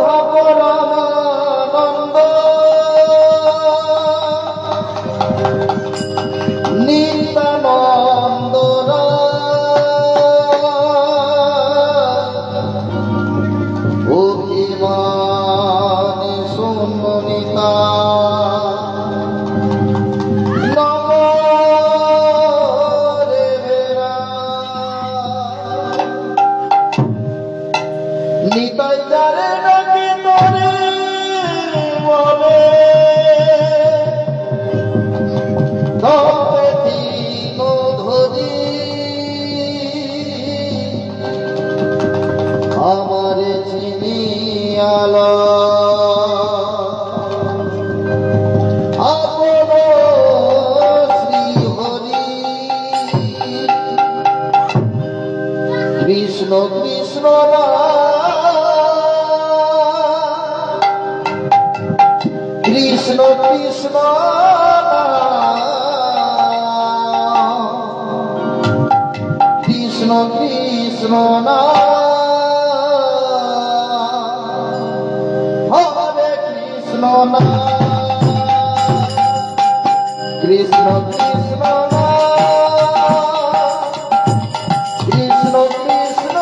ধপ রামানন্দ নিত্যানন্দ অভিমানী সুন্নিতা নিতাই যারে ডাকে তোরে বলে তবে দিন ধরি আমারে চিনিয়ালা আপন শ্রী হরি কৃষ্ণ কৃষ্ণ কৃষ্ণ কৃষ্ণ কৃষ্ণ কৃষ্ণ হরে কৃষ্ণ কৃষ্ণ কৃষ্ণ কৃষ্ণ কৃষ্ণ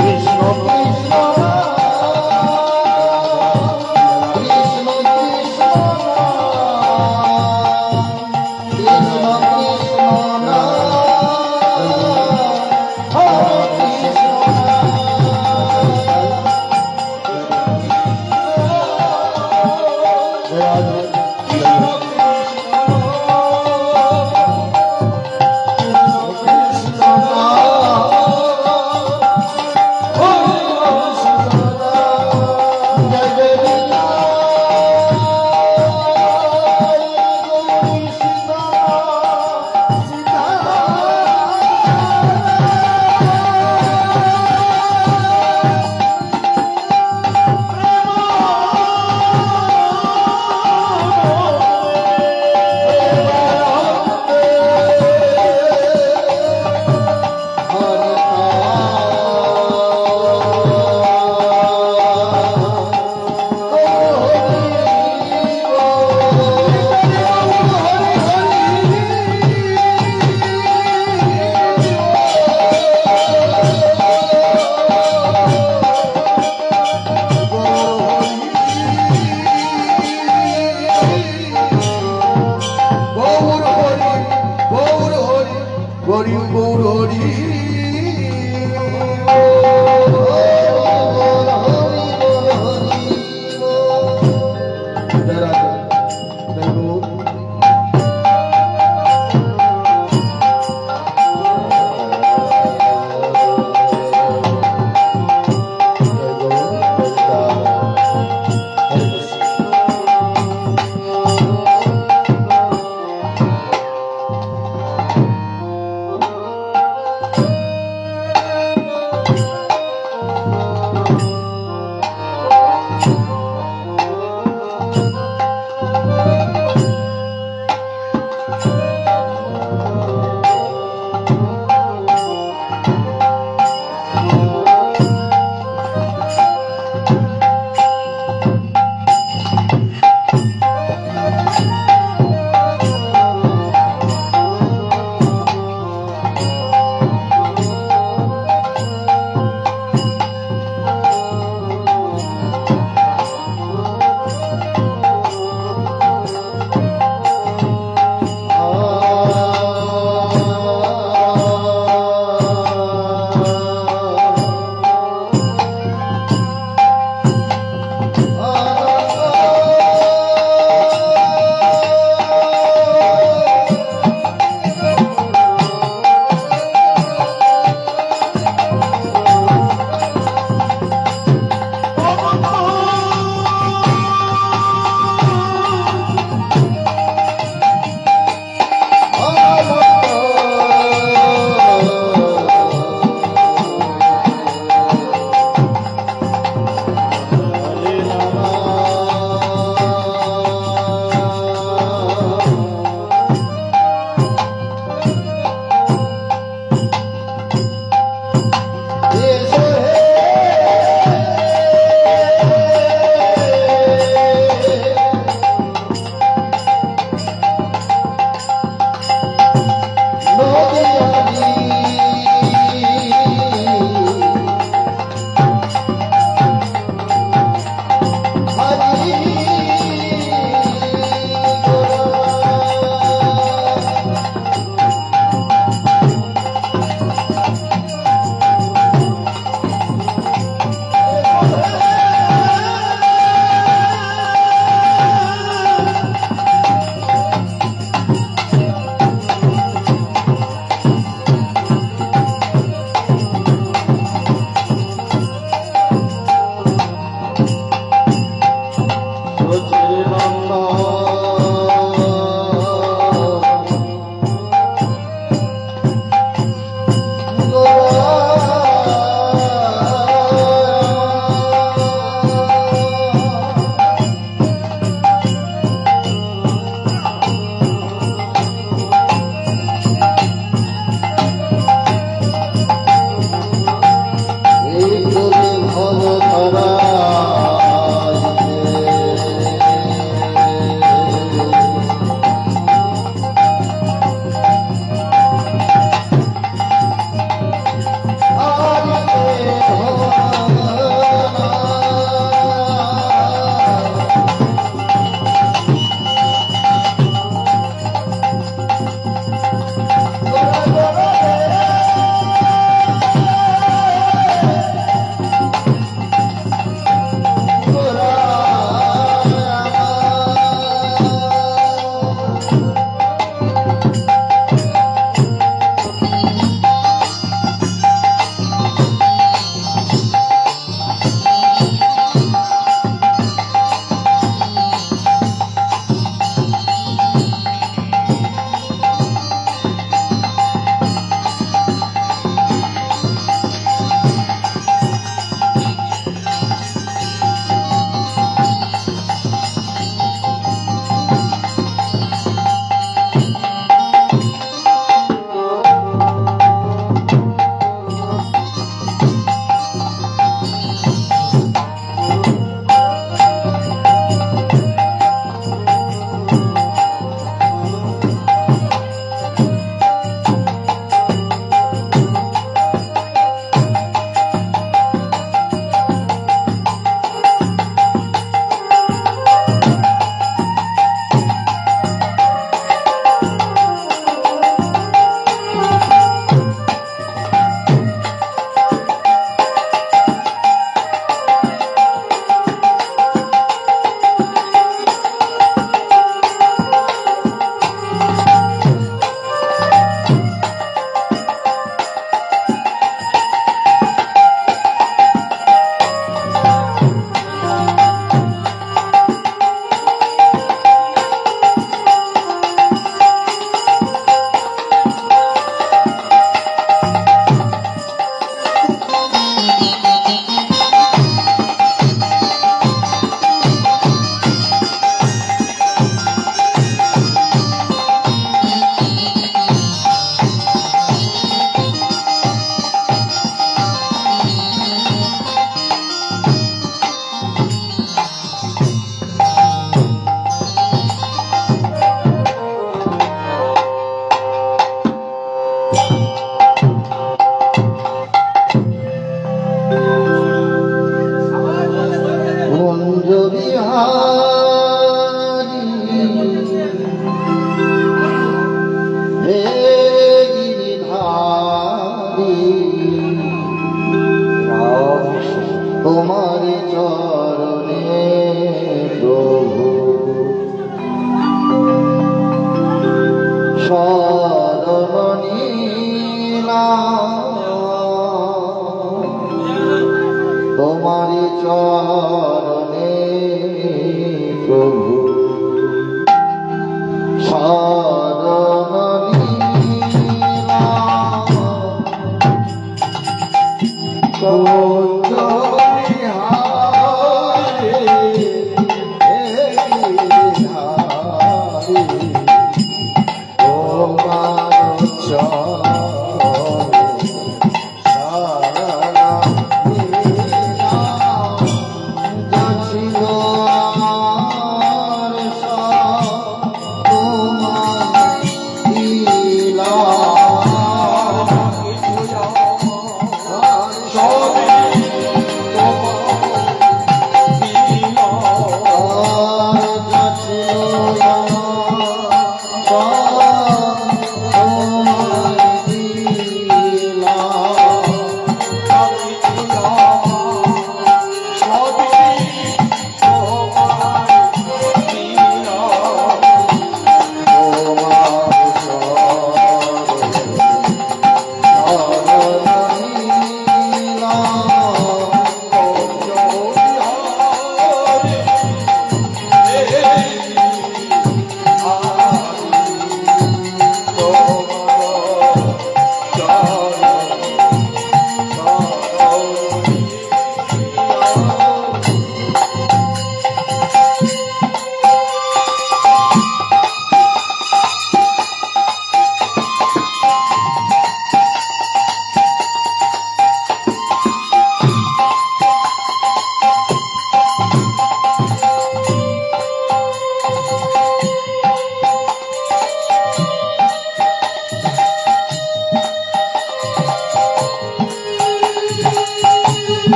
কৃষ্ণ কৃষ্ণ কুঞ্জ বিহারী হে গিরিধারী তোমার চরণে প্রভু শরণ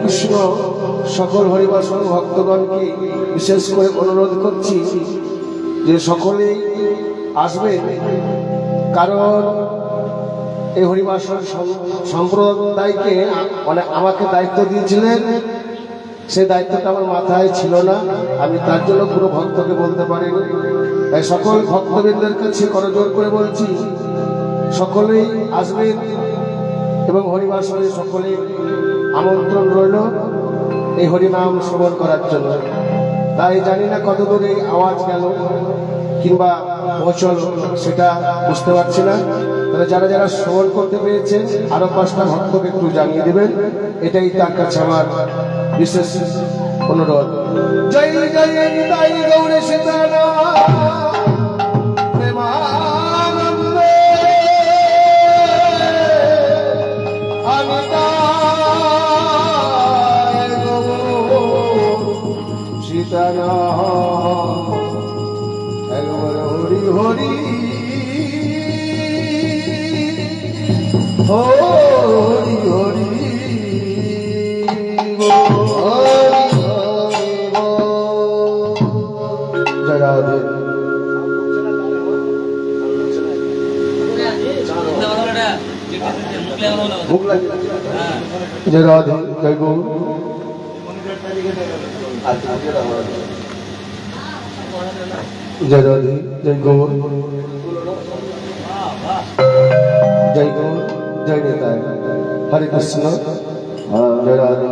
কৃষ্ণ সকল হরিবাসন ভক্তগণকে বিশেষ করে অনুরোধ করছি যে সকলেই আসবেন, কারণ এই হরিবাসন সম্প্রদায়কে আমাকে দায়িত্ব দিয়েছিলেন, সেই দায়িত্বটা আমার মাথায় ছিল না, আমি তার জন্য পুরো ভক্তকে বলতে পারিনি। তাই সকল ভক্তবৃন্দের কাছে করজোর করে বলছি সকলেই আসবেন এবং হরিবাসনে সকলে আমন্ত্রণ রইল এই হরিনাম শ্রবণ করার জন্য। তাই জানি না কত দূরে আওয়াজ গেল কিংবা পৌঁছল সেটা বুঝতে পারছি না। তবে যারা যারা শ্রবণ করতে পেরেছেন আরো 5টা ভক্তকে একটু জানিয়ে দেবেন, এটাই তার কাছে আমার বিশেষ অনুরোধ। জয় জয় নিতাই গৌরে সীতারাম প্রেমানন্দে অমিতায় গৌর সীতারাম একবার হরি হরি হরি হরি জয় রাধে। জয় রাধে, জয় গৌর। জয় রাধে, জয় গৌর, জয় গৌর, জয় নিতাই, হরে কৃষ্ণ, জয় রাধে।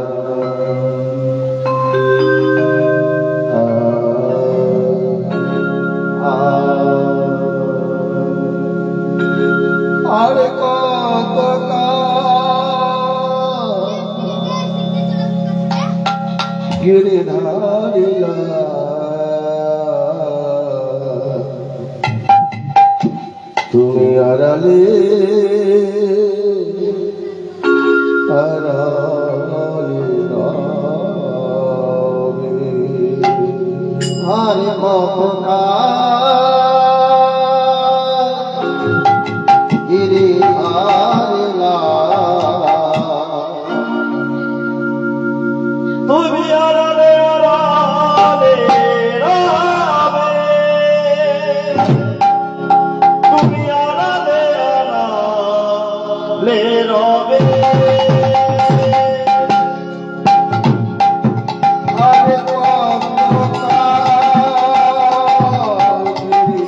আরে কত গিরিধারিলা তুমি আড়ালে আড়ালে হরে কতকা গিরি হারিলা তুমি আড়ালে আড়ালে রবে, তুমি আড়ালে আড়ালে রবে। হরে কতকা গিরি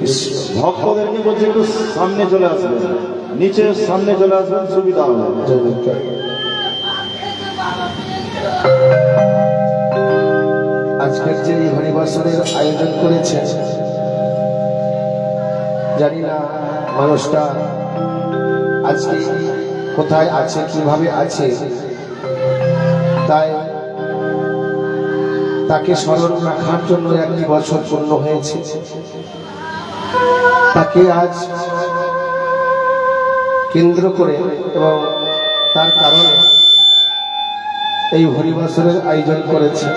কৃষ্ণ। ভক্তদেরকে বলছে একটু সামনে চলে আসবেন, নিচে সামনে চলে আসবেন, সুবিধা হবে। জয় নিতাই। আজকের যে এই হরিবাসরের আয়োজন করেছে, জানি না মানুষটা আজকে কোথায় আছে, কিভাবে আছে, তাই তাকে স্মরণ রাখার জন্য 1 বছর পূর্ণ হয়েছে। তাকে আজ কেন্দ্র করে এবং তার কারণে এই হরিবাসরের আয়োজন করেছে।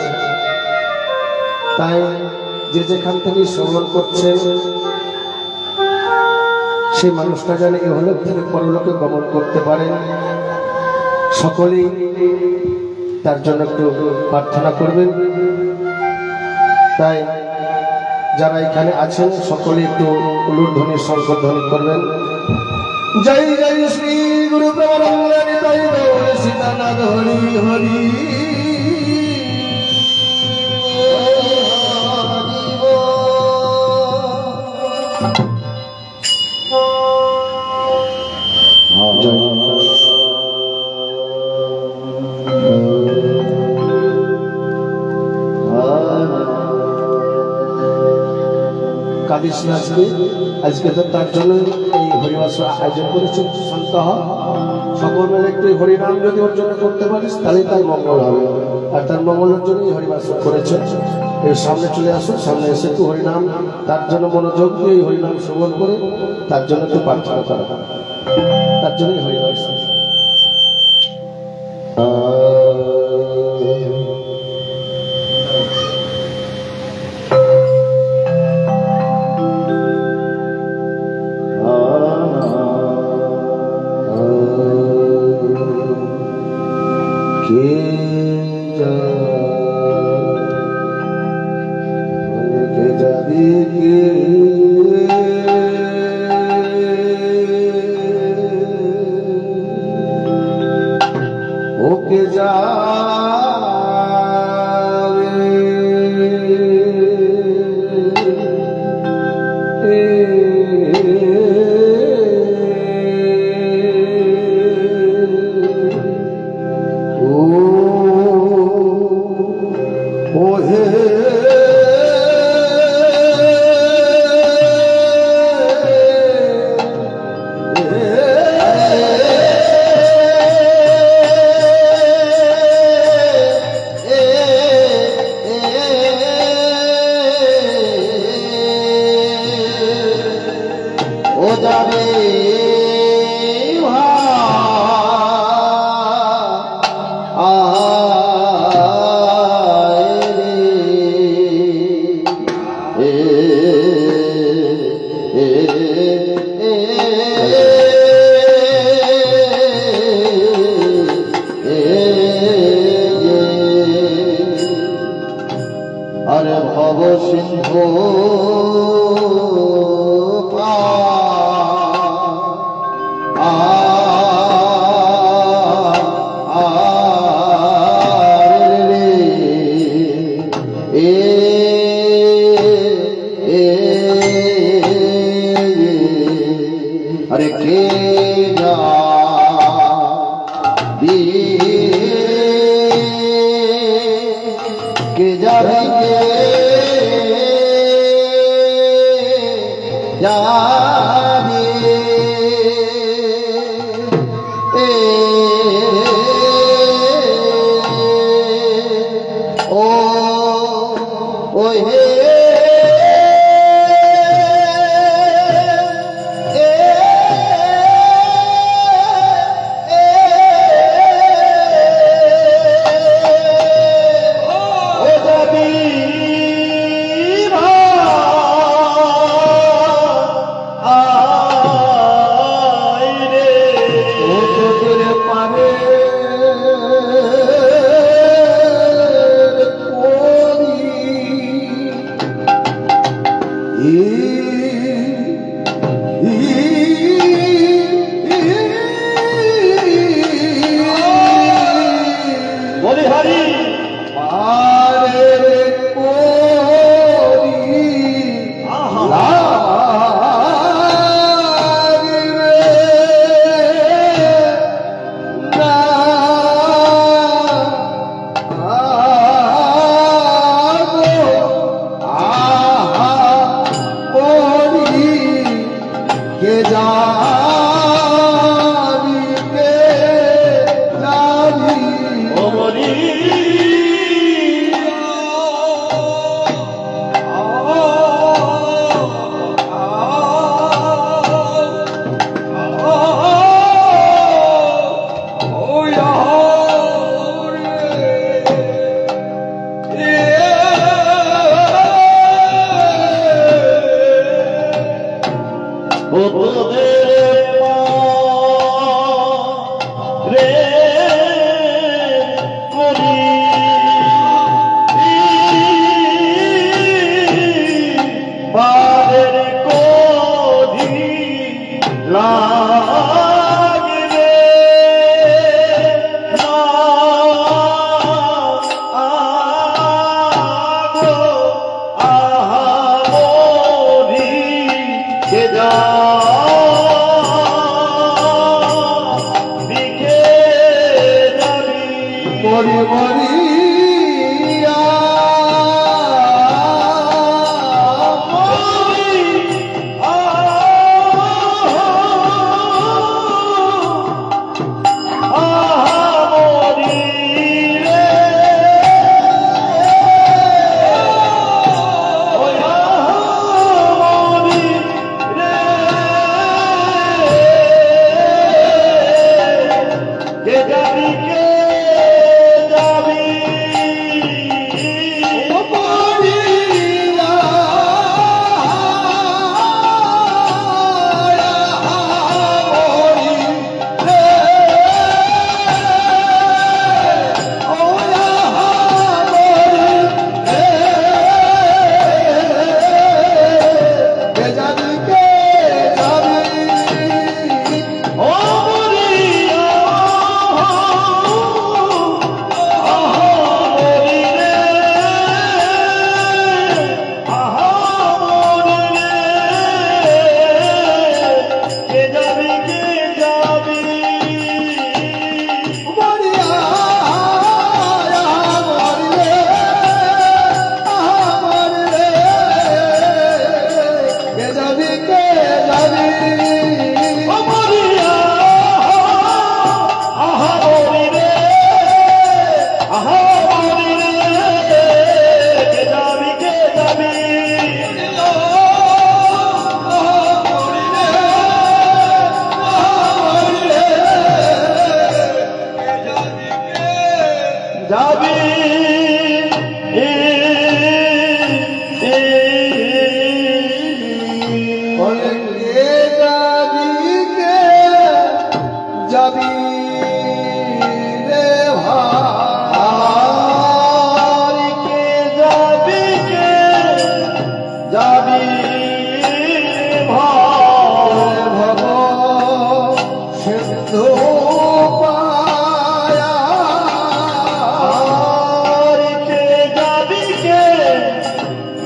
তাই যে যেখান থেকে শ্রবণ করছে সেই মানুষটা যেন ইহলোক থেকে পরলোকে গমন করতে পারে, সকলেই তার জন্য একটু প্রার্থনা করবেন। তাই যারা এখানে আছেন সকলে একটু উলুধ্বনি শঙ্করধ্বনি করবেন। জয় জয় শ্রী গুরু প্রেমানন্দ নিতাই গৌর সীতানাথ হরি হরি। কাদিস নাচবে আজকে, তো তার জন্য এই হরিবাস আয়োজন করেছে। শান্ত হ, সকল মিলে একটু হরিনাম যদি ওর জন্য করতে পারিস তাহলে তাই মঙ্গল হবে, আর তার মঙ্গলের জন্যই হরিবাস করেছে। এর সামনে চলে আসুন, সামনে এসে একটু হরিনাম তার জন্য মনোযোগ দিয়ে এই হরিনাম শ্রবণ করে তার জন্য একটু প্রার্থনা করা, তার জন্যই হরিবাস। ওকে যা ও যাবে আরে ভব সিন্ধু अरे के जा के जाएंगे ओ हे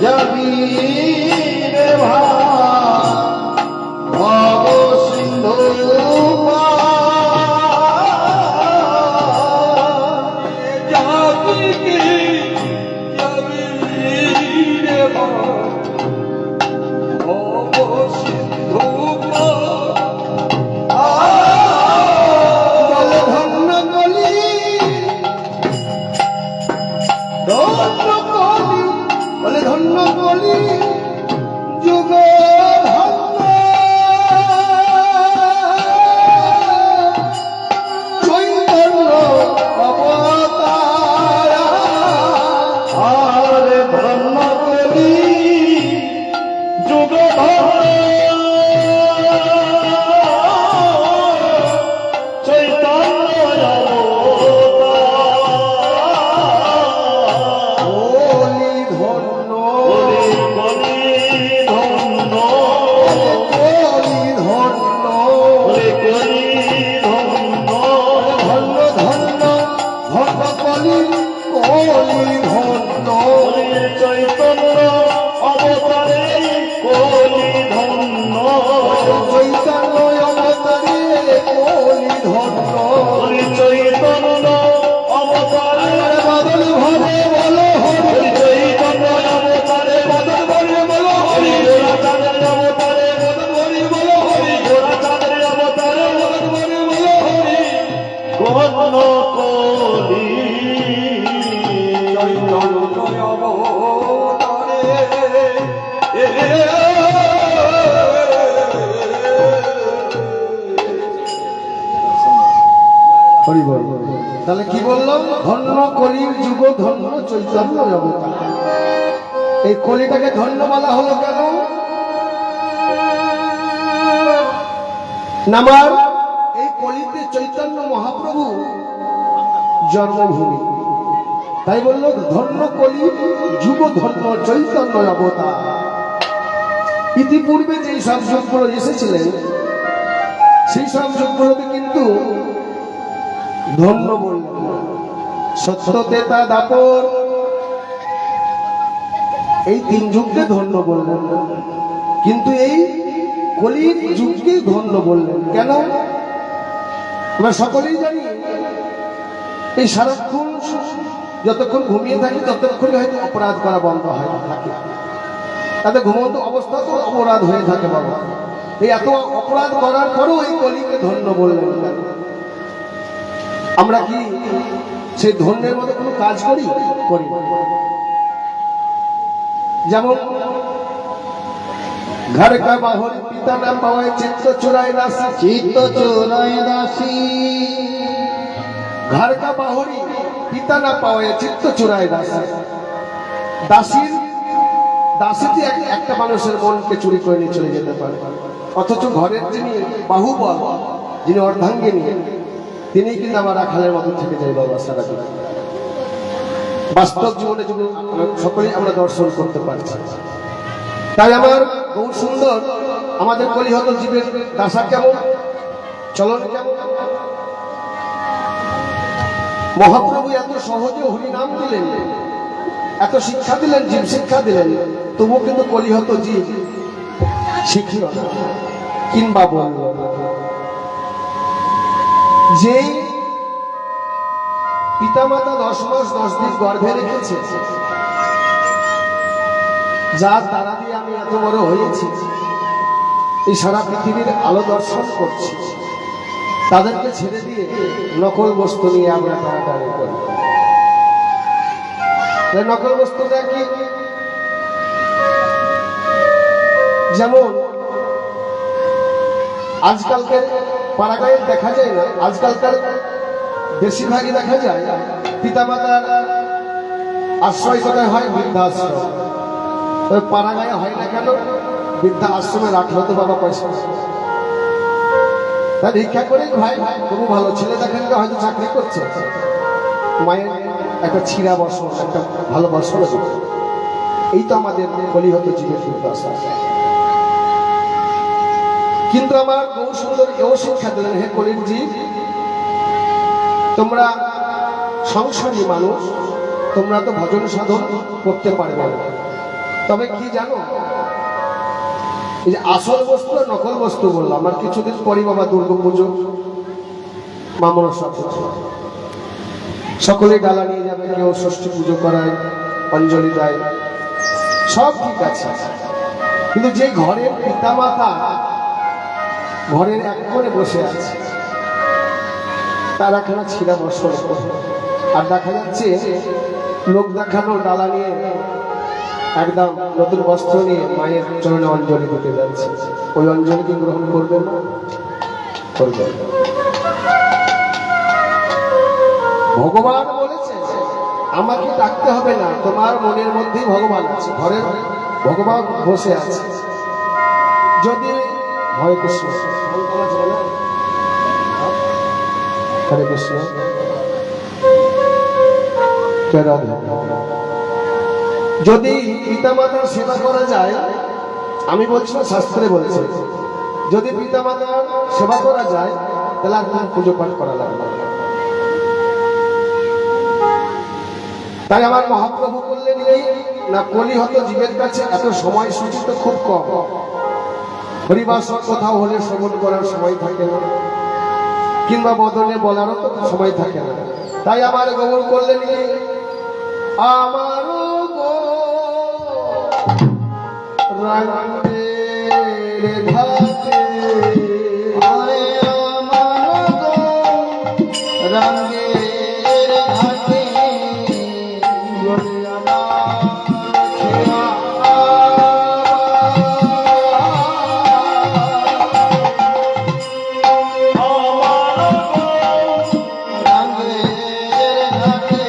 যাবি রে ভব সিন্ধু ধন্য কলি যুগ ধন্য চৈতন্য অবতার আরে ধন্য কলি যুগ চৈতন্য কলি ধন্য কলি ধন্য ধন্য ধন্য ধন্য কলি কলি ধন্য চৈতন্য অবতারে কলি ধন্য চৈতন্য অবতারে কলি ধন্য চৈতন্য অবতারে বদল ভবে বলো হরি চৈতন্য অবতারে বদল ভবে বলো হরি চাঁদের অবতারে বদল ভবে বলো হরি ঘোড়া চাঁদের অবতারে বদল ভবে বলো হরি ধন্য কলি হরি বল। তাহলে কি বললাম? ধন্য কলির যুগ ধন্য চৈতন্য অবতার। এই কলিটাকে ধন্য বলা হলো কেন? নামার এই কলিতে চৈতন্য মহাপ্রভু জন্মভূমি, তাই বলল ধন্য কলি যুগ ধন্য চৈতন্য অবতার। ইতিপূর্বে যেই সব যুগগুলো এসেছিলেন সেই সব যুগগুলোকে কিন্তু ধন্য বললেন। সত্য তেতা দাপর এই তিন যুগকে ধন্য বললেন, কিন্তু এই কলির যুগকে ধন্য বললেন কেন? আমরা সকলেই জানি এই সারাক্ষণ যতক্ষণ ঘুমিয়ে থাকি ততক্ষণ হয়তো অপরাধ করা বন্ধ হয় না থাকে, তাদের ঘুমন্ত অবস্থা তো অপরাধ হয়ে থাকে বাবা। এই এত অপরাধ করার পরও এই কলিকে ধন্য বললেন। আমরা কি সেই ধন্যের মতো কোনো কাজ করি? করি না। যেমন ঘর কা বাহর পিতা না পাওয়ায় চিত্ত চোরায় রাশি, চিত্ত চোরায় দাসী ঘর কা বাহরি পিতা না পাওয়ায় চিত্ত চোরায় রাশি। দাসীর দাসীটি একটা মানুষের মনকে চুরি করে নিয়ে চলে যেতে পারে, অথচ ঘরের যিনি বাহুবল, যিনি অর্ধাঙ্গিনী, তিনি কিন্তু আমার রাখালের মতো থেকে যায় বাবা সারা জীবন। বাস্তব জীবনে যদি সকলেই আমরা দর্শন করতে পারছি। তাই আমার বহু সুন্দর আমাদের কলিহত জীবের দাসা কেমন, চলন কেমন। মহাপ্রভু এত সহজে হরিনাম দিলেন, এত শিক্ষা দিলেন, জীব শিক্ষা দিলেন, তবুও কিন্তু কলিহত জীব শিখিল না কিংবা বলল না। যে পিতামাতা 10 মাস 10 দিন গর্ভে রেখেছে, যার দ্বারা দিয়ে আমি এত বড় হয়েছি, এই সারা পৃথিবীর আলো দর্শন করছি, তাদেরকে ছেড়ে দিয়ে নকল বস্তু নিয়ে আমরা টানাটানি করি। নকল বস্তুটা কি? যেমন আজকালকার পাড়াগাঁয়ে দেখা যায় না, আজকালকার বেশিরভাগই দেখা যায় পিতামাতার আশ্রয় কোথায় হয়? বৃদ্ধাশ্রম। তবে পাড়াগাঁয়ে হয় না কেন? বৃদ্ধা আশ্রমে রাখলো তো বাবা পয়সা, তাই ভিক্ষা করে ভাই তবু ভালো ছেলে দেখেন হয়তো চাকরি করছে, মায়ের একটা ছিঁড়া বসন, একটা ভালো বসন। এই তো আমাদের কলিহত জীবের দুর্দশা। কিন্তু আমার বহু সুন্দর এও শিক্ষা দিলেন, হে কলির জীব, তোমরা সংসারী মানুষ, তোমরা তো ভজন সাধন করতে পারবে না, তবে কি জানো, এই যে আসল বস্তু আর নকল বস্তু বললাম, আমার কিছুদিন পরই বাবা দুর্গা পুজো, মা মনসা পুজো, সকলে ডালা নিয়ে যাবে, কেউ ষষ্ঠী পুজো করায়, অঞ্জলি দেয়, সব ঠিক আছে। কিন্তু যে ঘরের পিতামাতা ঘরের এক কোণে বসে আছে, তার একখানা ছিঁড়া বসর, আর দেখা যাচ্ছে লোক দেখানো ডালা নিয়ে একদম নতুন বস্ত্র নিয়ে মায়ের চরণে অঞ্জলি দিতে যাচ্ছে। ওই অঞ্জলি কি গ্রহণ করবে না? করবে। ভগবান বলেছে আমাকে ডাকতে হবে না, তোমার মনের মধ্যেই ভগবান আছে, ঘরের ভগবান বসে আছে। যদি হরে কৃষ্ণ, হরে কৃষ্ণ, যদি পিতামাতার সেবা করা যায়, আমি বলছি না, শাস্ত্রে বলছে যদি পিতামাতার সেবা করা যায় তাহলে আর কোনো পুজো পাঠ করা লাগবে না। তাই আমার মহাপ্রভু বললেন এই না, কলিহত জীবের কাছে এত সময় সূচি তো খুব কম, হরিবাস কোথাও হলে শ্রবণ করার সময় থাকে না, কিংবা বদলে বলারও তো সময় থাকে না। তাই আমার গৌর করলেন কি, আমার রাঙের ঘাটে, আরে আমার গো রঙের ঘাটে গলিয়ানা খেয়া রঙের ঘাটে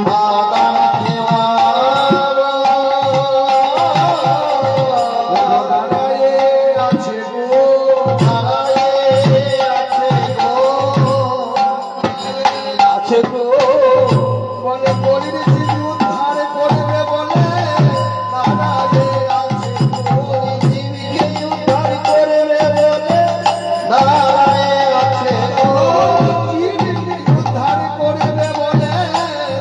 বাদাম খেওয়াবো। দাঁড়ায়ে আছে গো, দাঁড়ায়ে আছে গো, আছে গো, বলে বলির জীব উদ্ধার করবে বলে, দাঁড়ায়ে আছে গো, জীবকে উদ্ধার করবে বলে দাঁড়ায়ে আছে গো। জীবকে উদ্ধার করবে বলে,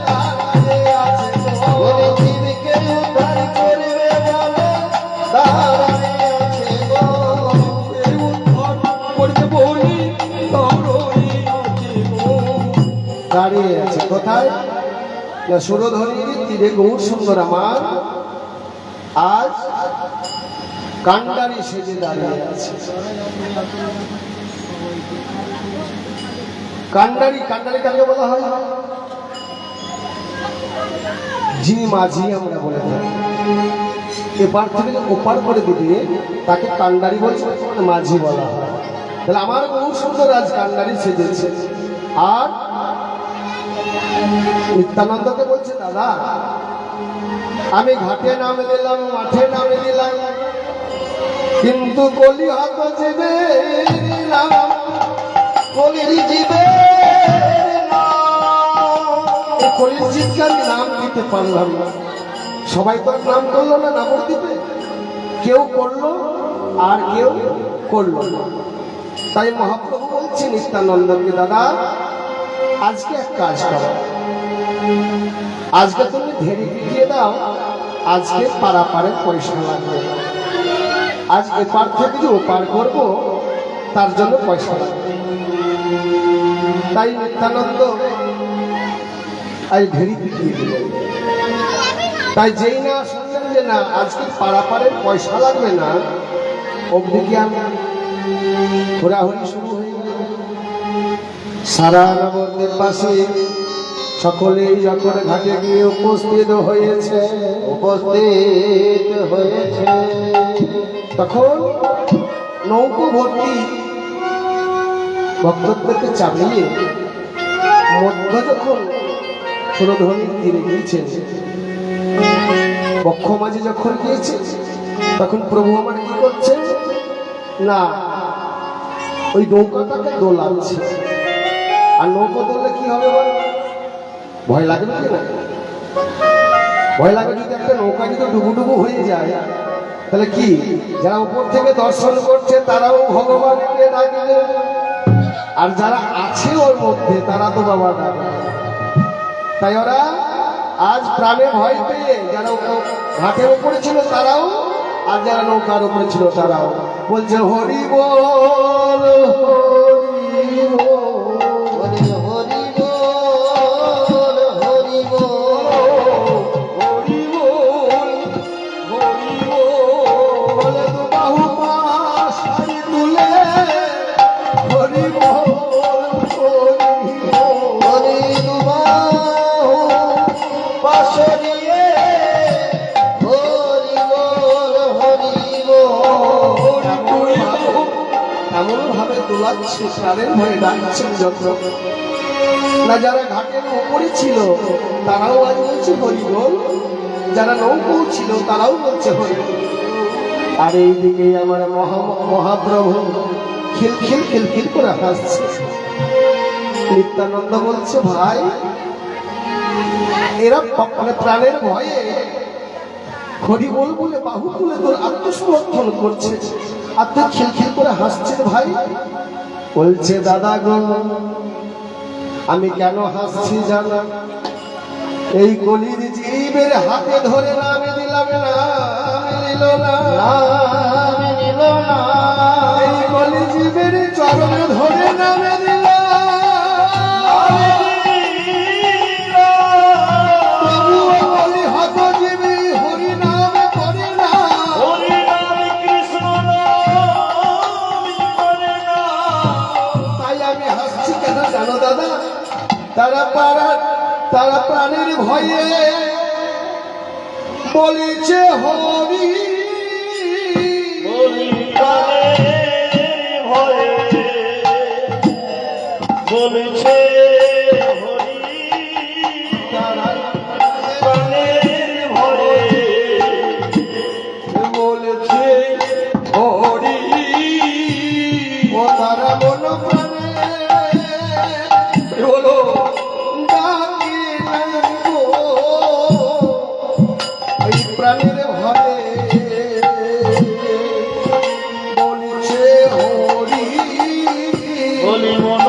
দাঁড়ায়ে আছে গো। ওরে জীবকে উদ্ধার করবে বলে দাঁড়ায়ে আছে গো। এই উদ্ধার করবে বলি, দাঁড়ায়ে আছে গো। দাঁড়িয়ে আছে কোথায়? না সুরধরির তীরে গৌর সুন্দর আমার আজ কান্ডারি সেজে দাঁড়িয়ে আছে। কান্ডারি, কান্ডারি কাকে বলা হয়? যিনি মাঝি আমরা বলে থাকি, এপার থেকে যে ওপার করে দিবে তাকে কান্ডারি বলছে, মানে মাঝি বলা হয়। তাহলে আমার গৌর সুন্দর আজ কান্ডারি সেজেছে। আর নিত্যানন্দকে বলছে, দাদা আমি ঘাটে নামে দিলাম, মাঠে নামে দিলাম, কিন্তু কলিহত জীবে নাম, কলির জীবে এই কলির জীবকে আমি নাম দিতে পারলাম না। সবাই তো আর নাম করলো না নবদ্বীপে, কেউ করলো আর কেউ করলো না। তাই মহাপ্রভু বলছে নিত্যানন্দকে, দাদা আজকে এক কাজ করো, আজকে তুমি ধেরি পিটিয়ে দাও, আজকে পারাপারের পয়সা লাগবে, আজ এপার থেকে যে ওপার করবো তার জন্য পয়সা লাগবে। তাই নিত্যানন্দ আজ ধেরি পিটিয়ে দিলেন। তাই যেই না শুনলেন যে না আজকে পারাপারের পয়সা লাগবে না, অবধি আমি ঘোরাঘুরি শুরু হয়ে গেল। সারা নবদ্বীপ পাশে সকলেই যখন ঘাটে গিয়ে উপস্থিত হয়েছে, উপস্থিত হয়েছে, তখন নৌকো ভর্তি ভক্তদেরকে চাপিয়ে মধ্য যখন সুরধনির তীরে গিয়েছেন, বক্ষ মাঝে যখন গিয়েছে, তখন প্রভু আমার কি করছেন না ওই নৌকাটাকে দোলাচ্ছে। আর নৌকা দোললে কি হবে বল? ভয় লাগবে কি না? ভয় লাগে। যদি একটা নৌকা যদি ডুবুডুবু হয়ে যায় তাহলে কি, যারা উপর থেকে দর্শন করছে তারাও ভগবানকে ডাকবে, আর যারা আছে ওর মধ্যে তারা তো বাবা ডাকবে। তাই ওরা আজ প্রাণে ভয় পেয়ে যারা ঘাটের উপরে ছিল তারাও, আর যারা নৌকার উপরে ছিল তারাও বলছে হরি বল হরি বল হরি বল হরি বল হরি বল হরি বল বলে তো বাহু পাশ হারি তুলে হরি বল হরি বল হরি দুবাহু পাশরিয়ে হরি বল হরি বল এমন ভাবে তোলাচ্ছে প্রাণের ভয়ে ডাকছেন যত না যারা ঘাটের উপরে ছিল তারাও আজ বলছে হরি বল, যারা নৌকো ছিল তারাও বলছে হরি বল। আর এইদিকে আমার মহাপ্রভু খিলখিল খিলখিল করে হাসছে। নিত্যানন্দ বলছে ভাই এরা মানে প্রাণের ভয়ে হরি বল বলে বাহু খুলে তোর আত্মসমর্পণ করছে, আত্ম খিলখিল করে হাসছে ভাই। বলছে দাদা গো আমি কেন হাসছি জানা, এই কলির জীবের হাতে ধরে নামে দিলাম না নিল না নিল না এই কলি জীবের চরণে ধরে নামে দিলাম তবুও বলি হত জীবী হরি নাম করে না, তাই আমি হাসছি কেন জানো দাদা, তারা প্রাণের ভয়ে বলেছে হরি বলেছে তারা বলেছে হরি ও তারা মন প্রাণে হলো ডাকে নামবো এই প্রাণের ভয়ে বলেছে হরি বলি মন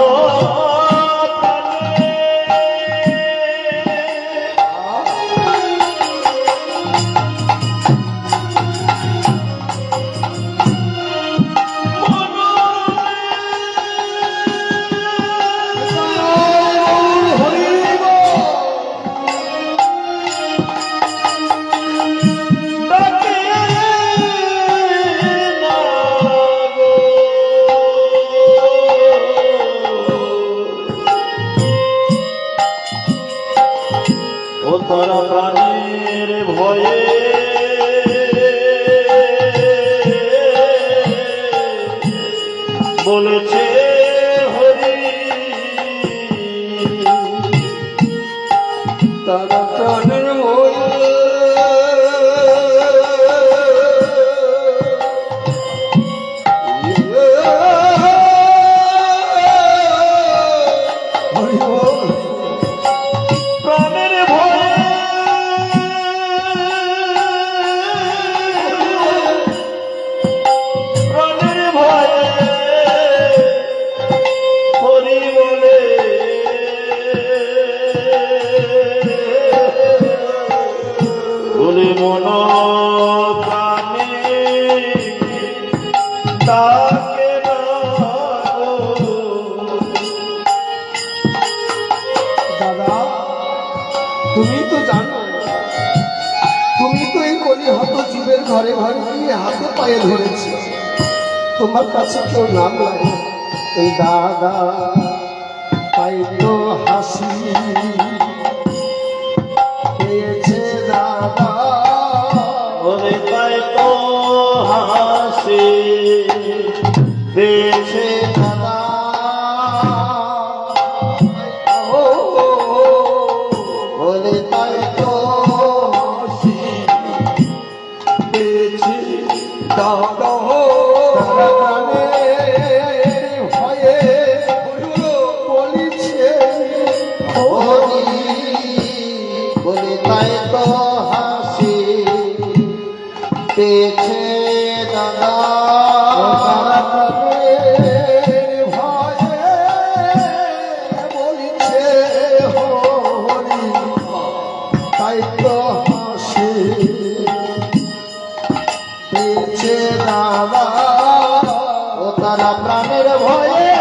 ও তারা প্রাণের ভয়ে বলেছে হরি তারা প্রাণের ভয়ে হরি বল প্রাণের ভয়ে প্রাণের ভয়ে হরি বলে বলে মন প্রাণে তাকে দাদা তুমি তো জানো, তুমি তো এই কলি হত জীবের ঘরে ঘরে গিয়ে হাতে পায়ে ধরেছি, তোমার কাছে কেউ নাম লাগে এই দাদা তাই তো হাসি পেয়েছে দাদা ওরে পায় তো হাসি পেয়েছে দাদা ও বলে তাই তো পেয়েছি দাদা তারা প্রাণের ভয়ে বলিছে হরি বলে তাই তো হাসি পেয়েছে দাদা তারা প্রাণের ভয়ে বলিছে হরি তাই তো হাসি দাদা ও তারা প্রাণের ভয়ে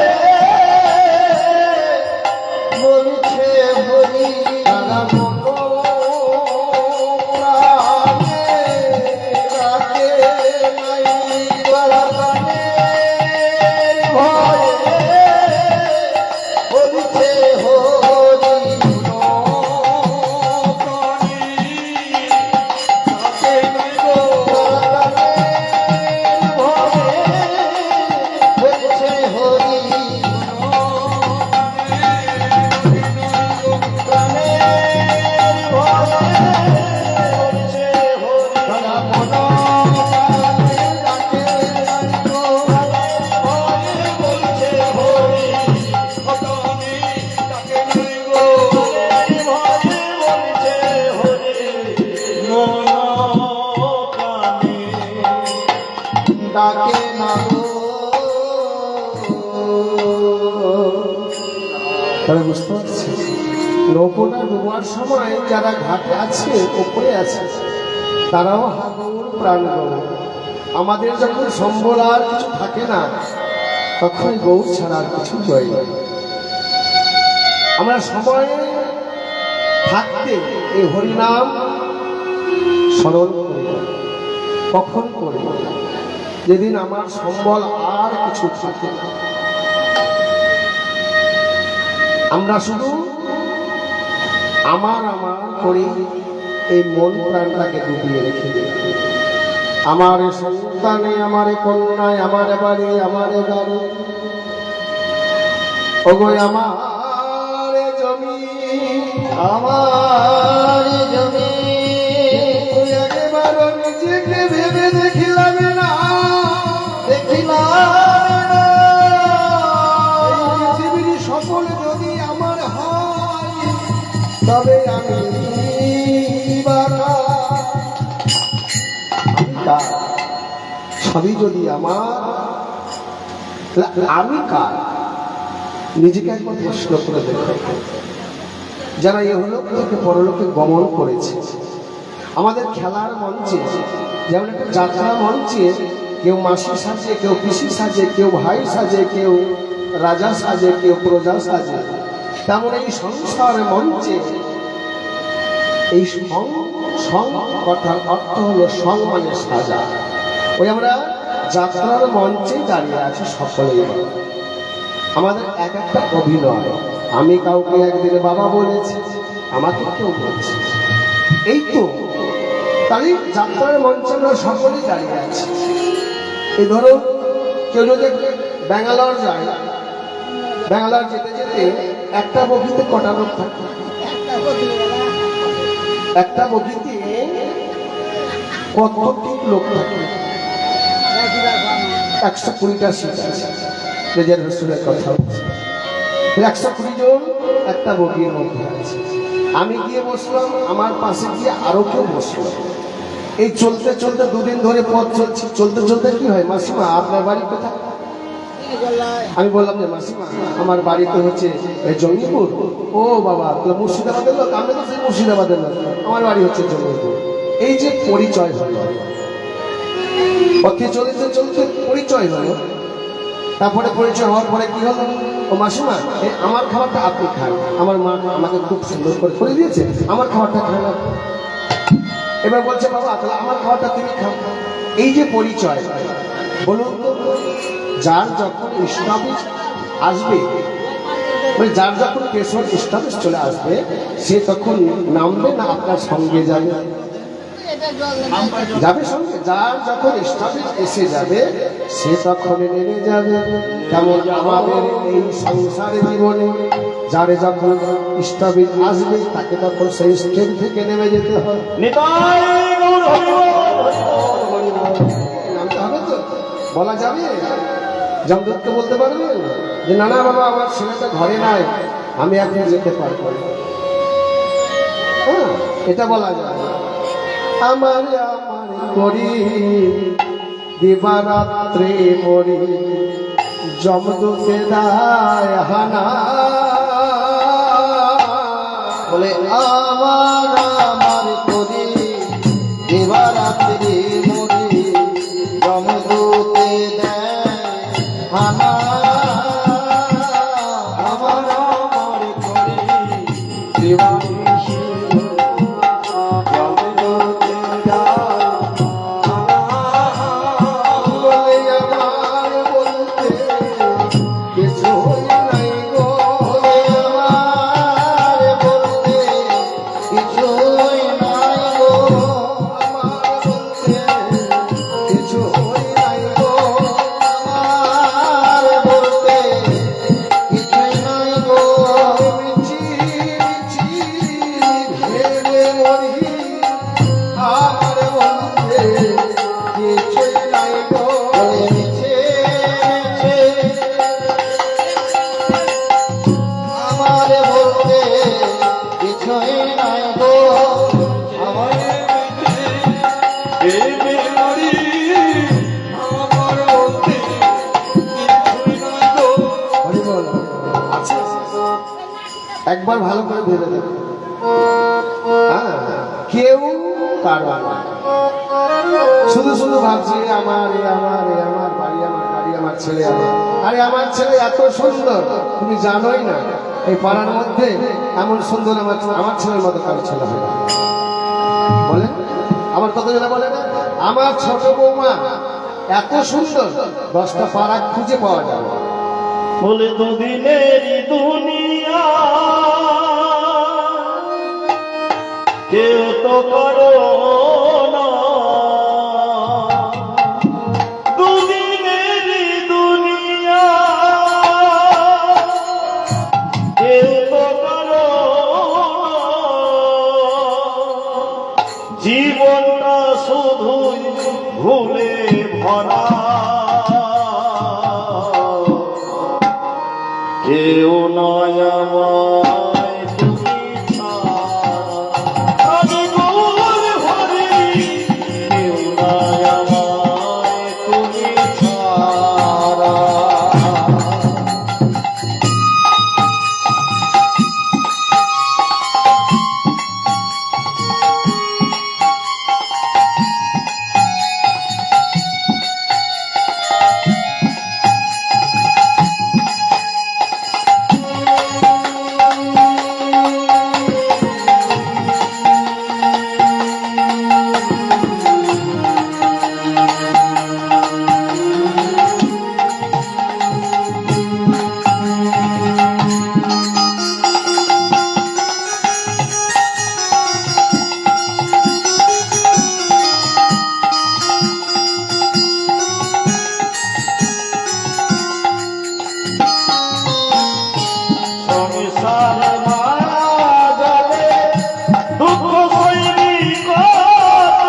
বলছে হরি তারা মনো প্রাণে রাখে নাই তারা প্রাণের ভয়ে বলছে হরি ডাকে না তাহলে বুঝতে পারছি নৌকোটা ডুবার সময় যারা ঘাটে আছে উপরে আছে তারাও হাগৌর প্রাণ গৌর। আমাদের যখন সম্বল আর কিছু থাকে না তখন গৌর ছাড়া আর কিছু জয় না। আমরা সময় থাকতে এই হরিনাম স্মরণ করি। কখন করি? যেদিন আমার সম্বল আর কিছু থাকে না। আমরা শুধু আমার করি এই মন প্রাণটাকে ডুবিয়ে রেখে দিই। আমার সন্তানে, আমার কন্যায়, আমার বাড়ি, আমার গাড়ি, ওগো আমার জমি, আমার জমি একবার নিজেকে ভেবে দেখিলাম না, পৃথিবীর সকল যদি আমার হয় তবে আমি সবই যদি আমার, আমি কার? নিজেকে একবার প্রশ্ন করে দেখো। যারা ইহলোক থেকে পরলোকে গমন করেছে, আমাদের খেলার মঞ্চে যেমন একটা যাত্রা মঞ্চে কেউ মাসি সাজে, কেউ পিসি সাজে, কেউ ভাই সাজে, কেউ রাজা সাজে, কেউ প্রজা সাজে, তেমন এই সংসার মঞ্চে এই সং কথার অর্থ হলো সং মানে সাজা। ওই আমরা যাত্রার মঞ্চে দাঁড়িয়ে আছি সকলেই। আমাদের এক একটা অভিনয়। আমি কাউকে একদিন বাবা বলেছি, আমাকে কেউ বলছে, এই তো তাই যাত্রার মঞ্চে আমরা সকলেই দাঁড়িয়ে আছি। এই ধরো কেউ যদি ব্যাঙ্গালোর যায়, ব্যাঙ্গালোর যেতে যেতে একটা বগিতে কটা লোক থাকে? একটা বগিতে কতটি লোক থাকে? 120টা সিট আছে, রিজার্ভেশনের কথা হচ্ছে। 120 জন একটা বগির মধ্যে আছে। আমি গিয়ে বসলাম, আমার পাশে গিয়ে আরো কেউ বসলো। এই চলতে চলতে দুদিন ধরে পথ চলছে। চলতে চলতে কি হয়, মাসিমা আপনার বাড়ি কোথায়? আমি বললাম যে মাসিমা আমার বাড়িতে হচ্ছে জঙ্গিপুর। ও বাবা, তাহলে মুর্শিদাবাদের লোক? আমি তো সেই মুর্শিদাবাদের লোক, আমার বাড়ি হচ্ছে জঙ্গিপুর। এই যে পরিচয় হলো, পথে চলতে চলতে পরিচয় হলো। তারপরে পরিচয় হওয়ার পরে কি হলো, ও মাসিমা আমার খাবারটা আপনি খান, আমার মা আমাকে খুব সুন্দর করে দিয়েছে, আমার খাবারটা খান। এবার বলছে বাবা তাহলে আমার খাবারটা তুমি খাও। এই যে পরিচয়, বলুন তো, যার যখন স্টপেজ আসবে, যার যখন পেছন স্টপেজ চলে আসবে, সে তখন নামবে না আপনার সঙ্গে যাবে? যাবে সঙ্গে। যার যখন স্টপেজ এসে যাবে সে তখন নেমে যাবে। তেমন আমাদের এই সংসার জীবনে যার যখন স্টপেজ আসবে তাকে তখন সেই স্টেজ থেকে নেমে যেতে হয়। নামতে হবে তো, বলা যাবে? জমদূতকে বলতে পারবে যে না না বাবা আমার ছেলেটা ঘরে নাই, আমি এখন যেতে পারবো না। হ্যাঁ, এটা বলা যায়। আমার করি দিবারাত্রে মরি, জমদূতে দায় হানা। বলে আমার করি দিবারাত্রি মরি, জমদূতে এ মেমরি আমার মধ্যে কিছুই নয় গো। হরি বল। আচ্ছা একবার ভালো করে ভেবে দেখো, হ্যাঁ কেউ কারো না, শুধু শুধু ভাবছি আমার এ আমার এ আমার বাড়ি আমার গাড়ি আমার ছেলে আমার। আরে আমার ছেলে এত সুন্দর তুমি জানোই না, এই পাড়ার মধ্যে এমন সুন্দর আমার ছেলের মতো কারো ছেলে হয় না। বলে আমার কত জনা বলে না, আমার ছোট বৌমা এত সুন্দর 10টা পাড়া খুঁজে পাওয়া যাবে। বলে দুদিনেরই দুনিয়া কেউ তো করো না, দুদিনেরই দুনিয়া কেউ তো করো না, জীবনটা শুধুই ভুলে ভরা, কেউ নয় আমায় তুমি ছাড়া, আমি গৌর হরি, কেউ নয় আমায় তুমি ছাড়া। সংসার মায়া জালে দুঃখ সইবি কত,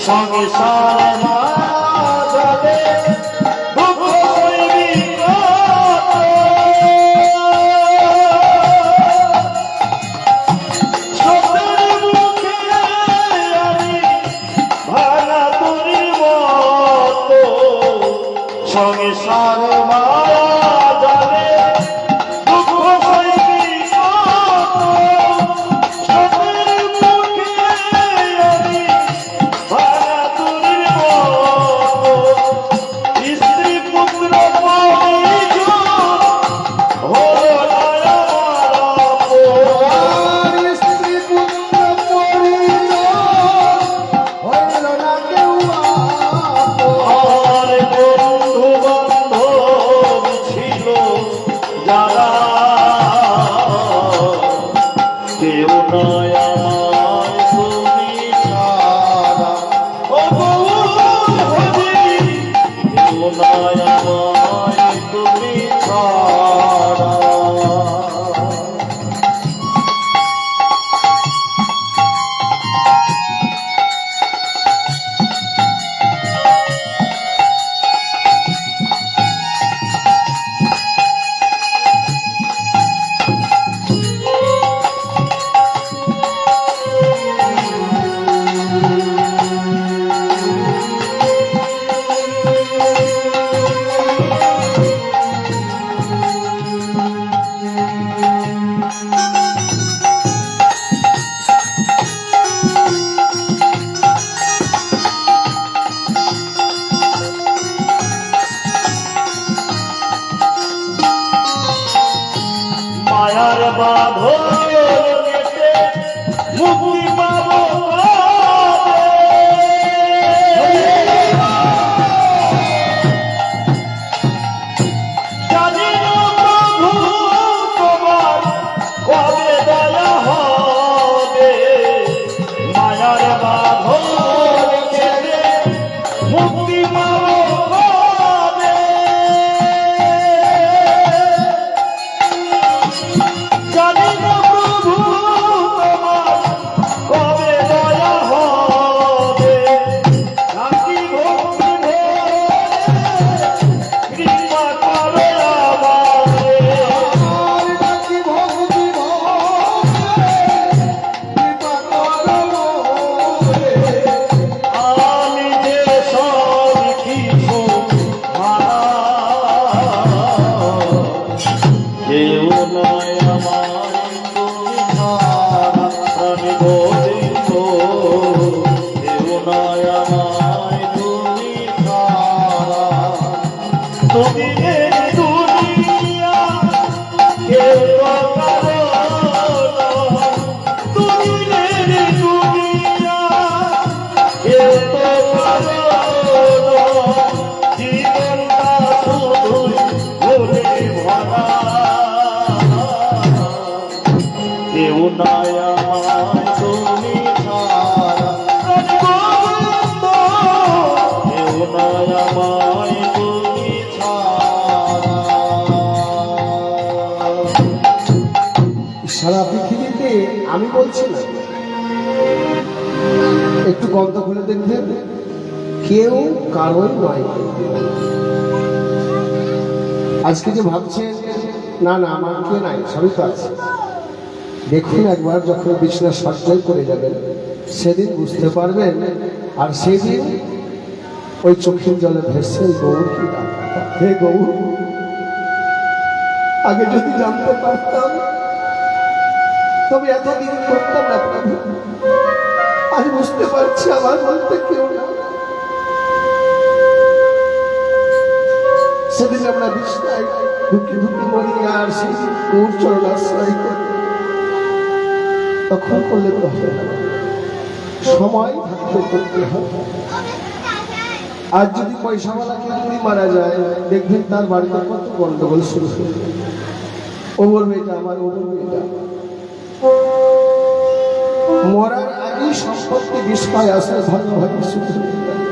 সংসার মায়া জালে দুঃখ সইবি কত, চোখের মুখে আমি ভাঙা তরির মতো, সংসার মায়া জালে দুঃখ সইবি কত, চোখের মুখে আমি ভাঙা তরির মতো, স্ত্রী পুত্র পরিজন হলো না আমার আপন। আর স্ত্রী পুত্র পরিজন হইল না কেউ আপন। আর বন্ধু বান্ধব ছিল যারা, কেউ নয় আমায় তুমি ছাড়া, ও গৌর হরি, কেউ নয় আমায় তুমি ছাড়া। মায়ার বাঁধন কেটে মুক্তি পাবো কবে? জানি না প্রভু তোমার কবে দয়া হবে, মায়ার বাঁধন কেটে মুক্তি পাবো কবে? জানি না দুদিনের দুনিয়া কেউ তো কারো নয়। দুদিনের দুনিয়া কেউ তো কারো নয়। জীবনটা শুধুই ভুলে ভরা। কেউ নাই আমায় তুমি ছাড়া। কেউ নাই আমায় তুমি ছাড়া। সারা পৃথিবীতে আমি বলছি না, একটু গন্ধ খুলে দেখবেন, কেউ কারোই নয়। আজকে যে ভাবছেন না না আমার কে নাই, সবই তো আছে, দেখুন একবার যখন বিছানা সজ্জায় করে যাবেন সেদিন বুঝতে পারবেন। আর সেদিন ওই চোখের জলে ভেসে গৌর কি ডাক, হে গৌর, আগে যদি জানতে পারতাম তবে এতদিন করতাম না প্রভু। আজ বুঝতে পারছি আমার বলতে কেউ না। সেদিন আমরা বিছানায় ঢুকি ঢুকি মরি আর সেই গৌর চরণ আশ্রয় করি, তখন করলে তো হবে না, সময় থাকতে করতে হবে। আজ যদি পয়সাওয়ালা কেউ যদি মারা যায় দেখবেন তার বাড়িতে কত গন্ডগোল শুরু হয়ে যায়। ও বলবে এটা আমার, ও বলবে এটা। মরার আগেই সম্পত্তি বিষয় আসলে ভালোভাবে শুরু হয়ে যায়।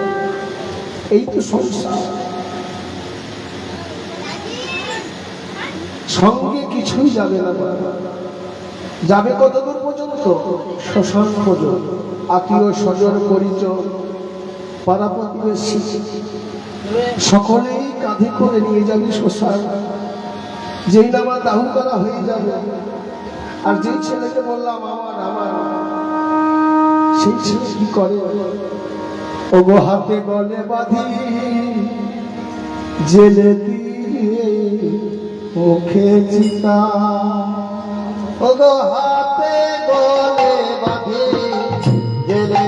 এই তো সংসার। সঙ্গে কিছুই যাবে না, যাবে কতদূর পর্যন্ত? শ্মশান পর্যন্ত। আত্মীয় স্বজন পরিচয় পাড়া প্রতিবেশী সকলেই কাঁধে করে নিয়ে যাবে শ্মশান। যেই নামা দাহু করা হয়ে যাবে, আর যেই ছেলেকে বললাম আমার আমার, সেই ছেলে কি করে? ওগো হাতে গলে বাঁধি জেলে দিয়ে মুখে চিতা, ওগো হাতে গলে বাঁধে জেলে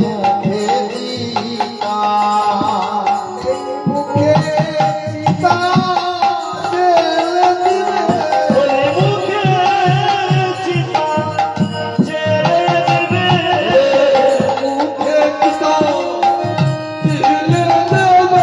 মুখে দিতা। মুখে চিতা জেলে দিলে, ওরে মুখে চিতা জেলে দেবে। মুখে চিতা জেলে দেবে।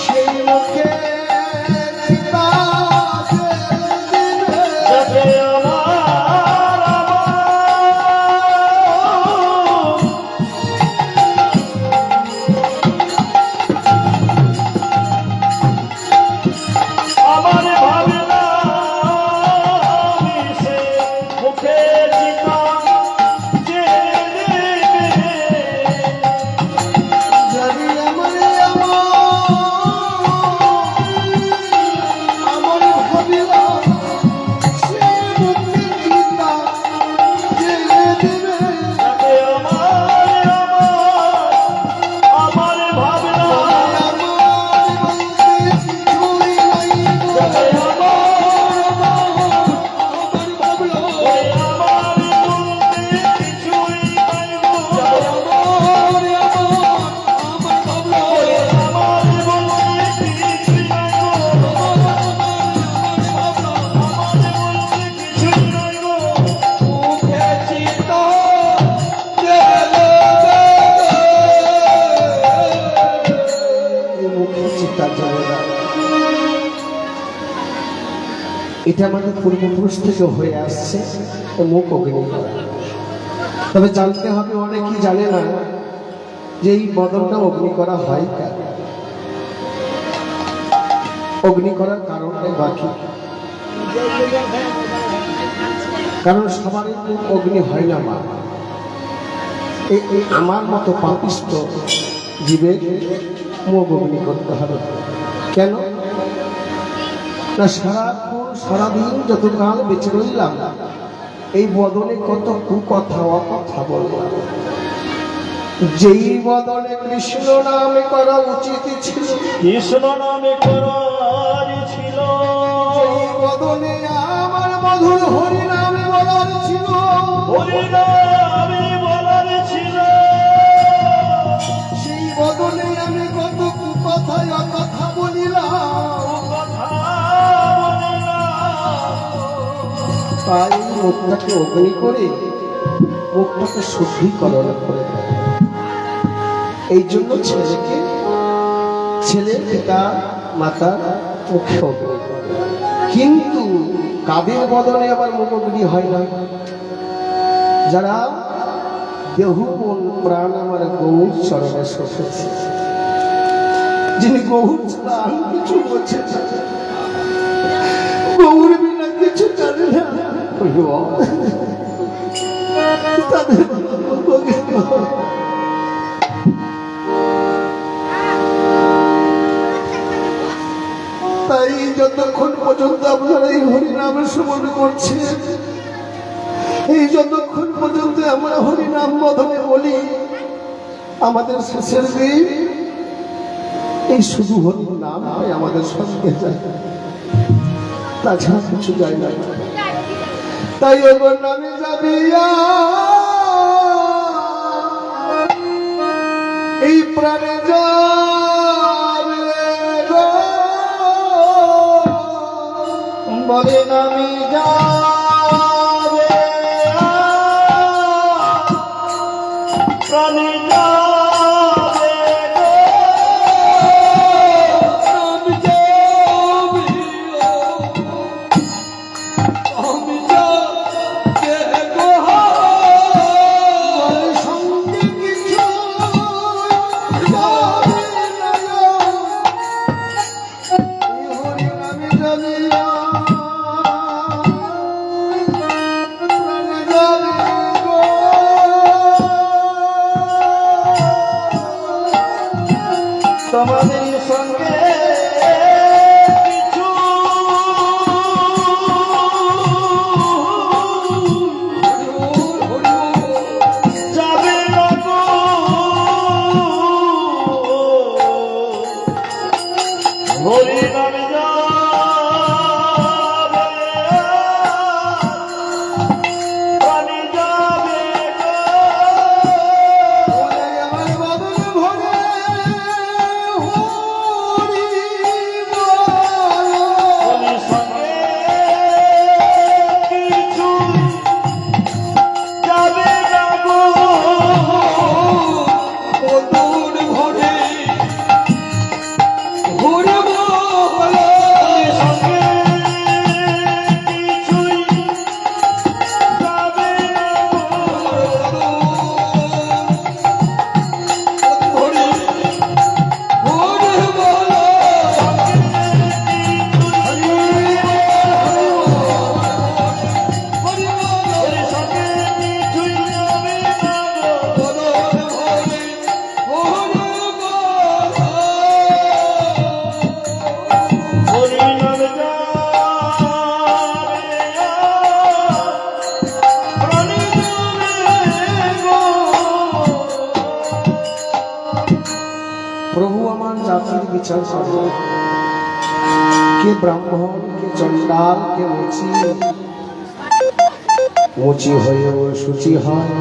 সেই মুখে চিতা জেলে দিলে। যাবে আমার আমার ভাবনা মিশে মুখে চিতা জেলে দেবে। যদি আমার ভাবিলা সে মুক্তি চিন্তা জেলে দেবে। যাবে আমার ভাবনা যাবে এটা আমাদের পূর্বপুরুষ থেকে হয়ে আসছে, মুখ অগ্নি করা। তবে জানতে হবে, অনেকেই জানে না যে এই বদলটা অগ্নি করা হয় কেন। অগ্নি করার কারণটাই বাকি, কারণ সবারই মুখ অগ্নি হয় না। মা এই আমার মতো পাপিষ্ঠ জীবের মুখ অগ্নি করতে হবে কেন? না সারাদিন যতকাল বেঁচে রইলাম এই বদলে কত কুকথা অকথা বললাম, যেই বদলে কৃষ্ণ নামে করা উচিত ছিল, কৃষ্ণ নামে করার ছিল, যেই বদলে আমার মধুর হরি নামে বলার ছিল, হরি নামে বলার ছিল, সেই বদলে আমি কত কথায় কথা বলিলাম। কথা বলিলাম। তাই মুখটাকে অগ্নি করে মুখটাকে শুদ্ধিকরণ করে দেয়। এই জন্য ছেলের পিতা মাতা মুখে অগ্নি করে, কিন্তু কাদের বদলে আবার মুখ অগ্নি হয় না? যারা দেহ মন প্রাণ আমার গৌর চরণে সফেছে, যিনি গৌর ছাড়া আর কিছু বোঝে না, গৌর বিনা কিছু জানে না, তাদের তাই যতক্ষণ পর্যন্ত আপনারা এই হরিনাম শ্রবণ করছেন, এই যতক্ষণ পর্যন্ত আমরা হরিনাম বদলে বলি, আমাদের শেষের দিন এই শুধু হরির নাম আমাদের সঙ্গে যায়, তাছাড়া কিছু যায় না। তাই ওর নামে যাবিয়া এই প্রাণে যাবে গো, বলে নামে যাবে প্রাণে যাবে আমি যাবি আমি যাবে গো, সঙ্গে কিছু যাবে না গো, এই হরি নামে যাবিয়া প্রাণে যাবে গো। তোমাদের সঙ্গে কিছু যাবে না গো, হরি নামে যাবে প্রাণে যাবে গো। আমার বাদল ভরে হরি বল, হরির সঙ্গে কিছু যাবে না গো, কদুর ভরে হরি বল, হরির সঙ্গে কিছুই যাবে না গো, ভরে হরি বল, হরির সঙ্গে কিছুই যাবে না গো, কদুর ভরে হরি বল, হরি নামে যাবে প্রাণে যাবে গো। প্রভু আমার জাতির বিচার করে, কে ব্রাহ্মণ, কে চণ্ডাল, কে মুচি, মুচি হয়েও শুচি হয়,